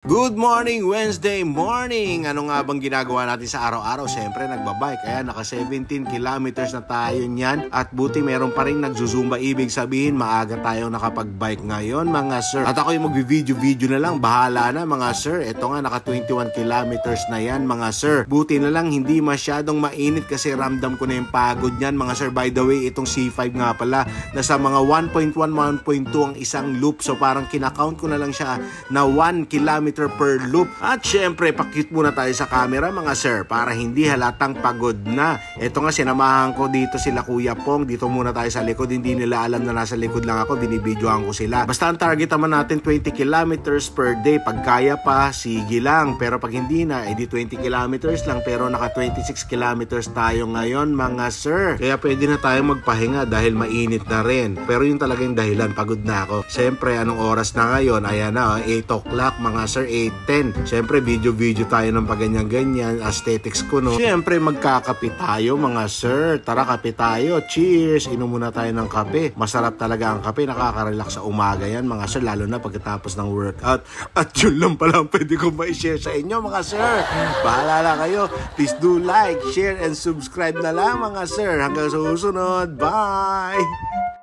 Good morning, Wednesday morning! Ano nga bang ginagawa natin sa araw-araw? Siyempre, nagbabike. Kaya naka 17 kilometers na tayo niyan. At buti meron pa rin nagzuzumba. Ibig sabihin, maaga tayong nakapag-bike ngayon, mga sir. At ako yung mag-video na lang. Bahala na, mga sir. Ito nga, naka 21 kilometers na yan, mga sir. Buti na lang, hindi masyadong mainit kasi ramdam ko na yung pagod niyan, mga sir. By the way, itong C5 nga pala, nasa mga 1.1, 1.2 ang isang loop. So, parang kinakount ko na lang siya na 1 kilometer per loop. At syempre, pakit muna tayo sa camera, mga sir, para hindi halatang pagod na. Ito nga, sinamahan ko dito sila Kuya Pong. Dito muna tayo sa likod. Hindi nila alam na nasa likod lang ako. Binibidyoan ko sila. Basta ang target naman natin 20 kilometers per day. Pag kaya pa, sige lang. Pero pag hindi na, edi 20 kilometers lang. Pero naka 26 kilometers tayo ngayon, mga sir. Kaya pwede na tayo magpahinga dahil mainit na rin. Pero yun talaga yung dahilan. Pagod na ako. Siyempre, anong oras na ngayon? Ayan na, 8 o'clock, mga sir. 8:10. Siyempre, video tayo ng paganyan-ganyan. Aesthetics ko, no? Siyempre, magkakape tayo, mga sir. Tara, kape tayo. Cheers! Inom muna tayo ng kape. Masarap talaga ang kape. Nakaka-relax sa umaga yan, mga sir. Lalo na pagkatapos ng workout. At yun lang pala ang pwede ko ma-share sa inyo, mga sir. Bahala na kayo. Please do like, share, and subscribe na lang, mga sir. Hanggang sa susunod. Bye!